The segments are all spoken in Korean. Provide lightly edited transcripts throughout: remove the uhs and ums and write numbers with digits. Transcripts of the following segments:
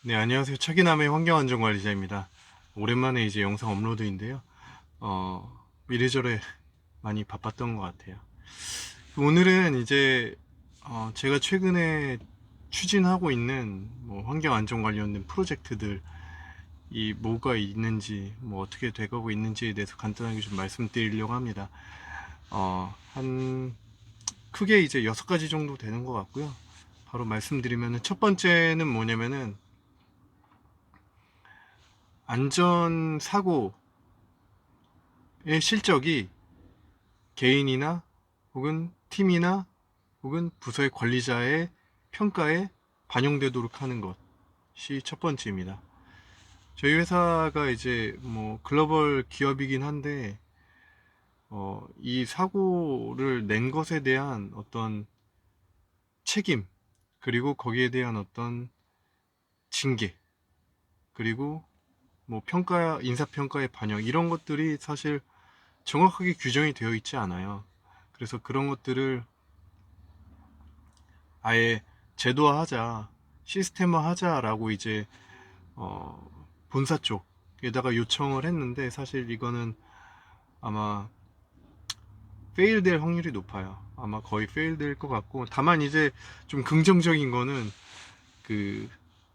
네, 안녕하세요. 차기남의 환경안전관리자입니다. 오랜만에 이제 영상 업로드인데요. 이래저래 많이 바빴던 것 같아요. 오늘은 이제 제가 최근에 추진하고 있는 뭐 환경안전 관련된 프로젝트들 이 뭐가 있는지 뭐 어떻게 돼가고 있는지에 대해서 간단하게 좀 말씀드리려고 합니다. 한 크게 이제 6가지 정도 되는 것 같고요. 바로 말씀드리면은 첫 번째는 뭐냐면은 안전사고의 실적이 개인이나 혹은 팀이나 혹은 부서의 관리자의 평가에 반영되도록 하는 것이 첫 번째입니다. 저희 회사가 이제 뭐 글로벌 기업이긴 한데 이 사고를 낸 것에 대한 어떤 책임, 그리고 거기에 대한 어떤 징계, 그리고 뭐 인사평가의 반영, 이런 것들이 사실 정확하게 규정이 되어 있지 않아요. 그래서 그런 것들을 아예 제도화하자, 시스템화하자라고 이제 어, 본사 쪽에다가 요청을 했는데, 사실 이거는 아마 페일 될 확률이 높아요. 아마 거의 페일 될 것 같고, 다만 이제 좀 긍정적인 거는 그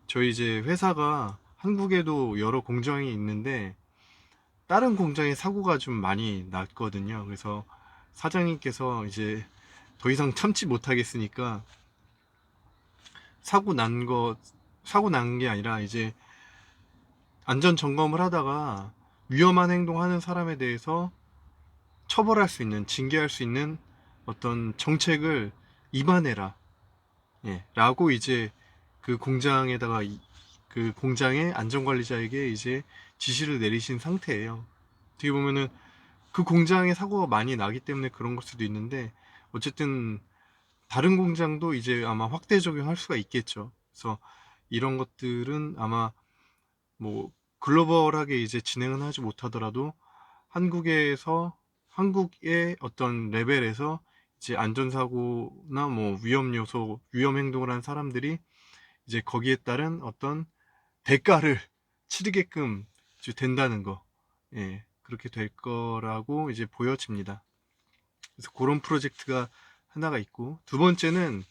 저희 이제 회사가 한국에도 여러 공장이 있는데 다른 공장에 사고가 좀 많이 났거든요. 그래서 사장님께서 이제 더 이상 참지 못하겠으니까 사고 난 거, 사고 난 게 아니라 이제 안전 점검을 하다가 위험한 행동하는 사람에 대해서 처벌할 수 있는, 징계할 수 있는 어떤 정책을 입안해라. 예, 라고 이제 그 공장에다가 그 공장의 안전관리자에게 이제 지시를 내리신 상태예요. 어떻게 보면은 그 공장에 사고가 많이 나기 때문에 그런 걸 수도 있는데, 어쨌든 다른 공장도 이제 아마 확대 적용할 수가 있겠죠. 그래서 이런 것들은 아마 뭐 글로벌하게 이제 진행은 하지 못하더라도 한국에서 한국의 어떤 레벨에서 이제 안전사고나 뭐 위험 요소, 위험 행동을 한 사람들이 이제 거기에 따른 어떤 대가를 치르게끔 이제 된다는 거, 예, 그렇게 될 거라고 이제 보여집니다. 그래서 그런 프로젝트가 하나가 있고, 두 번째는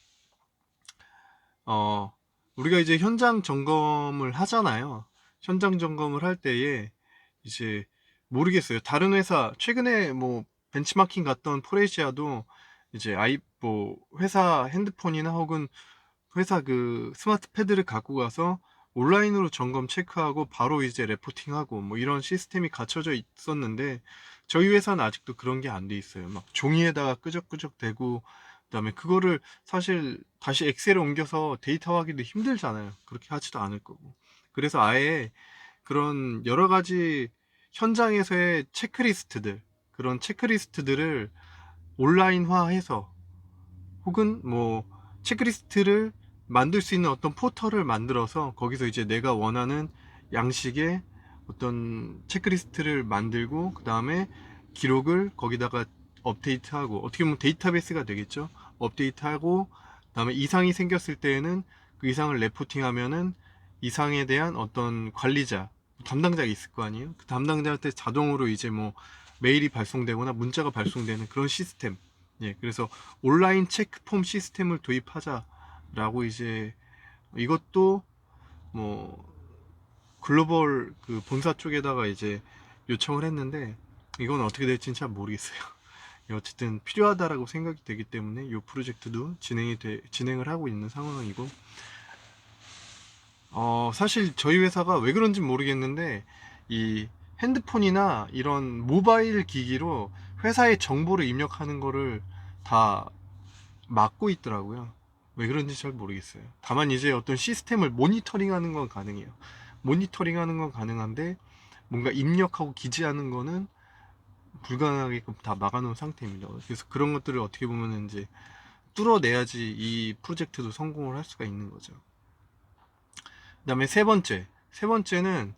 어, 우리가 이제 현장 점검을 하잖아요. 현장 점검을 할 때에 이제 모르겠어요. 다른 회사, 최근에 뭐 벤치마킹 갔던 포레시아도 이제 뭐 회사 핸드폰이나 혹은 회사 그 스마트 패드를 갖고 가서 온라인으로 점검 체크하고 바로 이제 레포팅하고 뭐 이런 시스템이 갖춰져 있었는데, 저희 회사는 아직도 그런 게 안 돼 있어요. 막 종이에다가 끄적끄적 대고, 그다음에 그거를 사실 다시 엑셀에 옮겨서 데이터화하기도 힘들잖아요. 그렇게 하지도 않을 거고. 그래서 아예 그런 여러 가지 현장에서의 체크리스트들, 그런 체크리스트들을 온라인화해서, 혹은 뭐 체크리스트를 만들 수 있는 어떤 포털을 만들어서 거기서 이제 내가 원하는 양식의 어떤 체크리스트를 만들고, 그 다음에 기록을 거기다가 업데이트하고, 어떻게 보면 데이터베이스가 되겠죠. 업데이트하고, 그 다음에 이상이 생겼을 때에는 그 이상을 레포팅하면은 이상에 대한 어떤 관리자, 담당자가 있을 거 아니에요. 그 담당자한테 자동으로 이제 뭐 메일이 발송되거나 문자가 발송되는 그런 시스템. 예, 그래서 온라인 체크폼 시스템을 도입하자라고 이제, 이것도 뭐 글로벌 그 본사 쪽에다가 이제 요청을 했는데, 이건 어떻게 될지는 잘 모르겠어요. 어쨌든 필요하다라고 생각이 되기 때문에 이 프로젝트도 진행을 하고 있는 상황이고, 사실 저희 회사가 왜 그런지 모르겠는데 이 핸드폰이나 이런 모바일 기기로 회사의 정보를 입력하는 거를 다 막고 있더라고요. 왜 그런지 잘 모르겠어요. 다만 이제 어떤 시스템을 모니터링 하는 건 가능해요. 모니터링 하는 건 가능한데 뭔가 입력하고 기재하는 거는 불가능하게끔 다 막아놓은 상태입니다. 그래서 그런 것들을 어떻게 보면 이제 뚫어내야지 이 프로젝트도 성공을 할 수가 있는 거죠. 그 다음에 세 번째는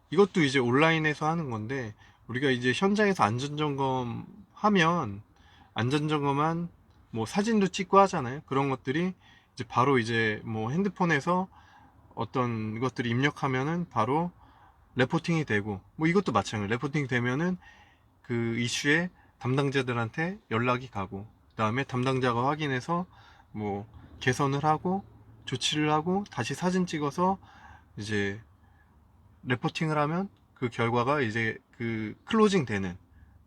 이것도 이제 온라인에서 하는 건데, 우리가 이제 현장에서 안전점검 하면 안전점검한 뭐 사진도 찍고 하잖아요. 그런 것들이 이제 바로 이제 뭐 핸드폰에서 어떤 것들을 입력하면은 바로 레포팅이 되고, 뭐 이것도 마찬가지로 레포팅 되면은 그 이슈에 담당자들한테 연락이 가고, 그 다음에 담당자가 확인해서 뭐 개선을 하고 조치를 하고 다시 사진 찍어서 이제 레포팅을 하면 그 결과가 이제 그 클로징 되는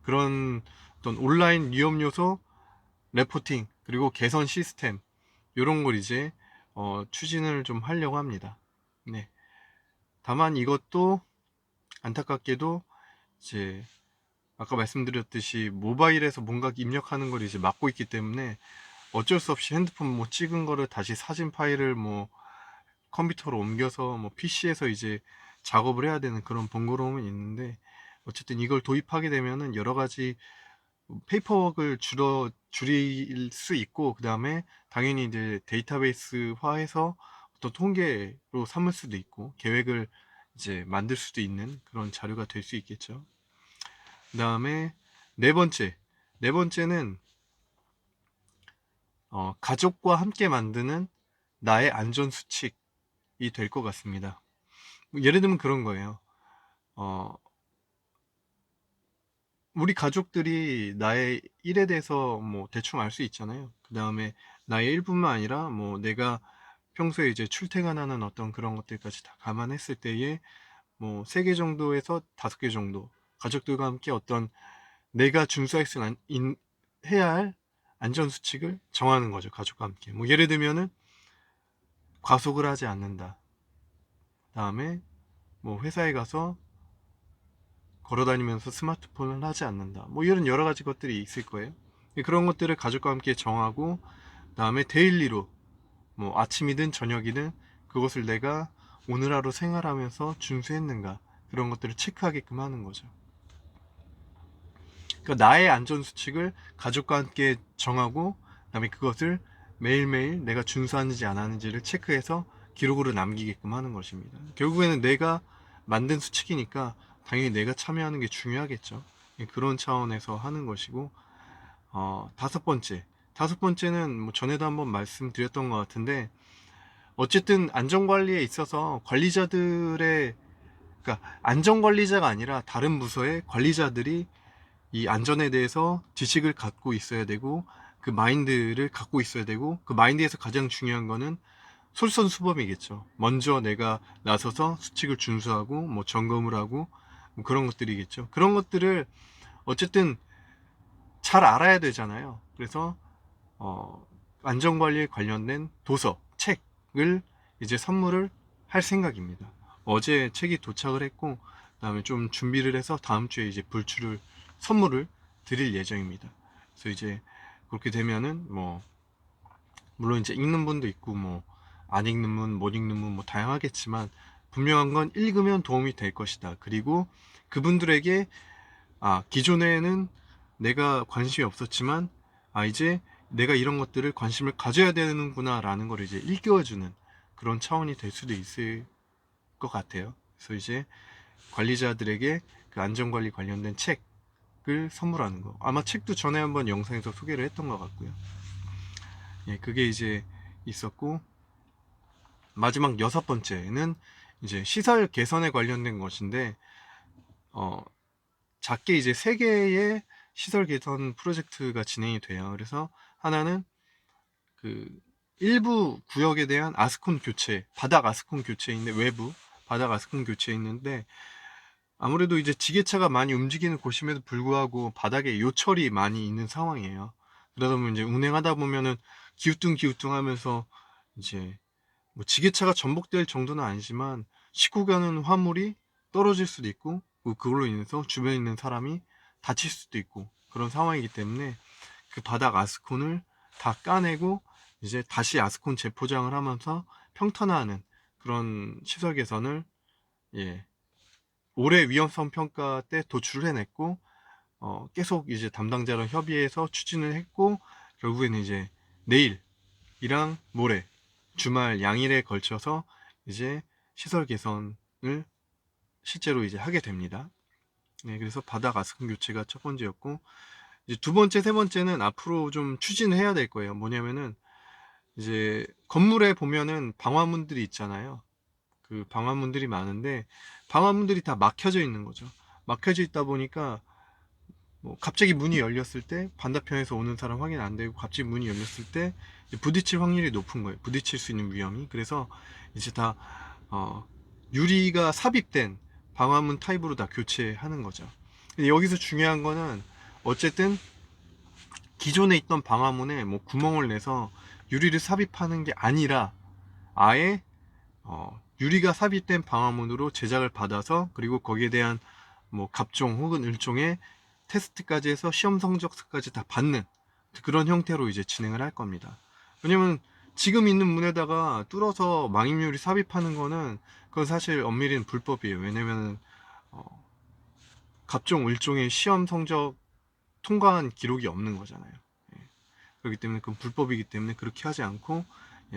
그런 어떤 온라인 위험 요소 레포팅 그리고 개선 시스템, 이런 걸 이제 추진을 좀 하려고 합니다. 네. 다만 이것도 안타깝게도 이제 아까 말씀드렸듯이 모바일에서 뭔가 입력하는 걸 이제 막고 있기 때문에 어쩔 수 없이 핸드폰 뭐 찍은 거를 다시 사진 파일을 뭐 컴퓨터로 옮겨서 뭐 PC에서 이제 작업을 해야 되는 그런 번거로움은 있는데, 어쨌든 이걸 도입하게 되면은 여러 가지 페이퍼워크를 줄일 수 있고, 그 다음에 당연히 이제 데이터베이스화해서 어떤 통계로 삼을 수도 있고 계획을 이제 만들 수도 있는 그런 자료가 될 수 있겠죠. 그 다음에 네 번째, 네 번째는 가족과 함께 만드는 나의 안전 수칙이 될 것 같습니다. 예를 들면 그런 거예요. 어, 우리 가족들이 나의 일에 대해서 뭐 대충 알 수 있잖아요. 그 다음에 나의 일뿐만 아니라 뭐 내가 평소에 이제 출퇴근하는 어떤 그런 것들까지 다 감안했을 때에 뭐 3개 정도에서 5개 정도 가족들과 함께 어떤 내가 준수할 수 해야 할 안전수칙을 정하는 거죠. 가족과 함께. 뭐 예를 들면은 과속을 하지 않는다. 다음에 뭐 회사에 가서 걸어다니면서 스마트폰을 하지 않는다. 뭐 이런 여러 가지 것들이 있을 거예요. 그런 것들을 가족과 함께 정하고, 다음에 데일리로 뭐 아침이든 저녁이든 그것을 내가 오늘 하루 생활하면서 준수했는가, 그런 것들을 체크하게끔 하는 거죠. 그러니까 나의 안전 수칙을 가족과 함께 정하고, 그다음에 그것을 매일매일 내가 준수하는지 안 하는지를 체크해서 기록으로 남기게끔 하는 것입니다. 결국에는 내가 만든 수칙이니까 당연히 내가 참여하는 게 중요하겠죠. 그런 차원에서 하는 것이고, 다섯 번째는 뭐 전에도 한번 말씀드렸던 것 같은데, 어쨌든 안전관리에 있어서 관리자들의, 그러니까 안전관리자가 아니라 다른 부서의 관리자들이 이 안전에 대해서 지식을 갖고 있어야 되고, 그 마인드를 갖고 있어야 되고, 그 마인드에서 가장 중요한 거는 솔선수범이겠죠. 먼저 내가 나서서 수칙을 준수하고 뭐 점검을 하고 뭐 그런 것들이겠죠. 그런 것들을 어쨌든 잘 알아야 되잖아요. 그래서 안전관리에 관련된 도서, 책을 이제 선물을 할 생각입니다. 어제 책이 도착을 했고, 그다음에 좀 준비를 해서 다음 주에 이제 선물을 드릴 예정입니다. 그래서 이제 그렇게 되면은 뭐 물론 이제 읽는 분도 있고 뭐 안 읽는 분, 못 읽는 분 뭐 다양하겠지만, 분명한 건 읽으면 도움이 될 것이다. 그리고 그분들에게 기존에는 내가 관심이 없었지만 이제 내가 이런 것들을 관심을 가져야 되는구나 라는 걸 이제 일깨워주는 그런 차원이 될 수도 있을 것 같아요. 그래서 이제 관리자들에게 그 안전관리 관련된 책을 선물하는 거, 아마 책도 전에 한번 영상에서 소개를 했던 것 같고요. 예, 그게 이제 있었고, 마지막 여섯 번째는 이제 시설 개선에 관련된 것인데, 작게 이제 세 개의 시설 개선 프로젝트가 진행이 돼요. 그래서 하나는 그 일부 구역에 대한 아스콘 교체, 바닥 아스콘 교체인데, 외부 바닥 아스콘 교체있는데, 아무래도 이제 지게차가 많이 움직이는 곳임에도 불구하고 바닥에 요철이 많이 있는 상황이에요. 그러다 보면 이제 운행하다 보면은 기우뚱 하면서 이제 뭐 지게차가 전복될 정도는 아니지만 싣고 가는 화물이 떨어질 수도 있고, 그걸로 인해서 주변에 있는 사람이 다칠 수도 있고 그런 상황이기 때문에 그 바닥 아스콘을 다 까내고 이제 다시 아스콘 재포장을 하면서 평탄화하는 그런 시설 개선을, 예, 올해 위험성 평가 때 도출을 해냈고, 계속 이제 담당자랑 협의해서 추진을 했고, 결국에는 이제 내일이랑 모레 주말 양일에 걸쳐서 이제 시설 개선을 실제로 이제 하게 됩니다. 네, 그래서 바닥 아스콘 교체가 첫 번째였고, 이제 두 번째, 세 번째는 앞으로 좀 추진을 해야 될 거예요. 뭐냐면은 이제 건물에 보면은 방화문들이 있잖아요. 그 방화문들이 많은데 방화문들이 다 막혀져 있는 거죠. 막혀져 있다 보니까 뭐 갑자기 문이 열렸을 때 반대편에서 오는 사람 확인 안 되고 갑자기 문이 열렸을 때 부딪힐 확률이 높은 거예요. 부딪힐 수 있는 위험이. 그래서 이제 다 유리가 삽입된 방화문 타입으로 다 교체하는 거죠. 근데 여기서 중요한 거는 어쨌든 기존에 있던 방화문에 뭐 구멍을 내서 유리를 삽입하는 게 아니라 아예 유리가 삽입된 방화문으로 제작을 받아서 그리고 거기에 대한 뭐 갑종 혹은 을종의 테스트까지 해서 시험 성적까지 다 받는 그런 형태로 이제 진행을 할 겁니다. 왜냐면 지금 있는 문에다가 뚫어서 망임유리 삽입하는 거는 그건 사실 엄밀히는 불법이에요. 왜냐면 갑종 을종의 시험 성적 통과한 기록이 없는 거잖아요. 예. 그렇기 때문에 그건 불법이기 때문에 그렇게 하지 않고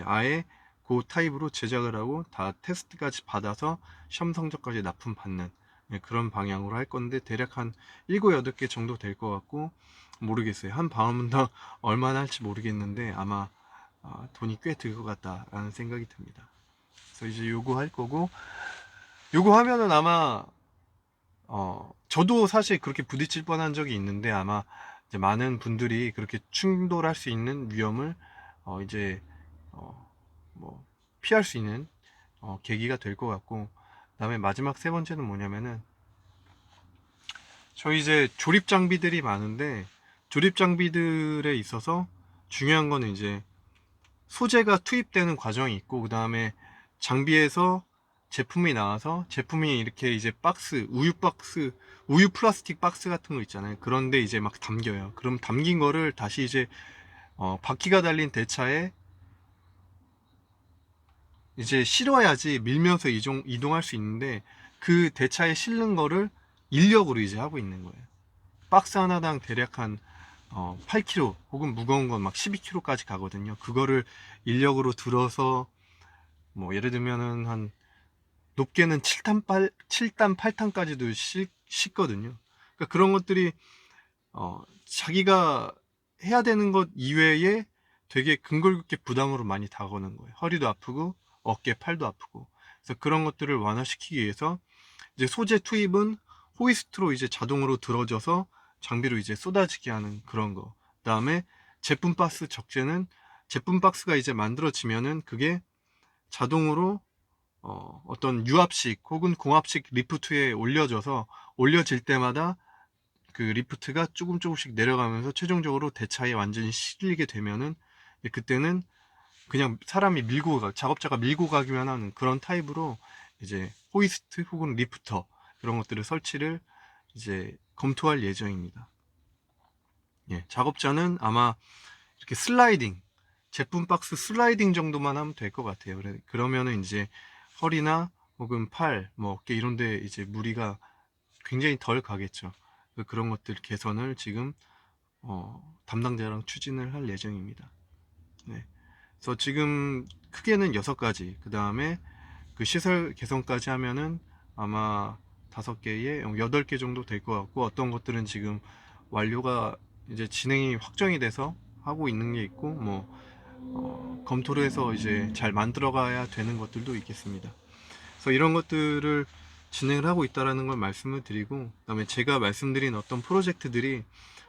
아예 그 타입으로 제작을 하고 다 테스트까지 받아서 시험 성적까지 납품받는 그런 방향으로 할 건데 대략 한 7, 8개 정도 될 것 같고 모르겠어요. 한 방화문당 얼마나 할지 모르겠는데 아마 돈이 꽤 들 것 같다라는 생각이 듭니다. 그래서 이제 요거 할 거고 요거 하면은 아마 저도 사실 그렇게 부딪힐 뻔한 적이 있는데 아마 이제 많은 분들이 그렇게 충돌할 수 있는 위험을 이제 뭐 피할 수 있는 계기가 될 것 같고 그다음에 마지막 세 번째는 뭐냐면은 저희 이제 조립 장비들이 많은데 조립 장비들에 있어서 중요한 거는 이제 소재가 투입되는 과정이 있고 그 다음에 장비에서 제품이 나와서 제품이 이렇게 이제 박스, 우유 박스, 우유 플라스틱 박스 같은 거 있잖아요. 그런데 이제 막 담겨요. 그럼 담긴 거를 다시 이제 바퀴가 달린 대차에 이제 실어야지 밀면서 이동할 수 있는데 그 대차에 실는 거를 인력으로 이제 하고 있는 거예요. 박스 하나당 대략 한 8kg 혹은 무거운 건 막 12kg까지 가거든요. 그거를 인력으로 들어서 뭐 예를 들면은 한 높게는 7단 8탄까지도 싣거든요. 그러니까 그런 것들이 자기가 해야 되는 것 이외에 되게 근골격계 부담으로 많이 다가오는 거예요. 허리도 아프고 어깨, 팔도 아프고. 그래서 그런 것들을 완화시키기 위해서 이제 소재 투입은 호이스트로 이제 자동으로 들어져서 장비로 이제 쏟아지게 하는 그런 거. 그다음에 제품 박스 적재는 제품 박스가 이제 만들어지면은 그게 자동으로 어떤 유압식 혹은 공압식 리프트에 올려져서 올려질 때마다 그 리프트가 조금씩 내려가면서 최종적으로 대차에 완전히 실리게 되면은 그때는 그냥 사람이 밀고 작업자가 밀고 가기만 하는 그런 타입으로 이제 호이스트 혹은 리프터 이런 것들을 설치를 이제 검토할 예정입니다. 예, 작업자는 아마 이렇게 슬라이딩 제품 박스 슬라이딩 정도만 하면 될 것 같아요. 그러면은 이제 허리나 혹은 팔, 뭐 어깨 이런데 이제 무리가 굉장히 덜 가겠죠. 그런 것들 개선을 지금 담당자랑 추진을 할 예정입니다. 네. 그래서 지금 크게는 6가지, 그 다음에 그 시설 개선까지 하면은 아마 5개에 8개 정도 될 것 같고 어떤 것들은 지금 완료가 이제 진행이 확정이 돼서 하고 있는 게 있고 뭐 검토를 해서 이제 잘 만들어가야 되는 것들도 있겠습니다. 그래서 이런 것들을 진행을 하고 있다라는 걸 말씀을 드리고 그다음에 제가 말씀드린 어떤 프로젝트들이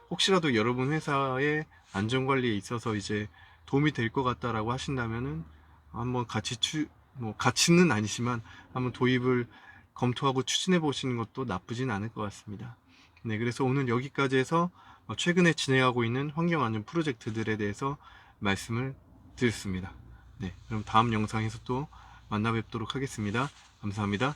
혹시라도 여러분 회사의 안전관리에 있어서 이제 도움이 될 것 같다라고 하신다면은 한번 뭐 같이는 아니지만 한번 도입을 검토하고 추진해 보시는 것도 나쁘진 않을 것 같습니다. 네, 그래서 오늘 여기까지 해서 최근에 진행하고 있는 환경안전 프로젝트들에 대해서 말씀을 드렸습니다. 네, 그럼 다음 영상에서 또 만나 뵙도록 하겠습니다. 감사합니다.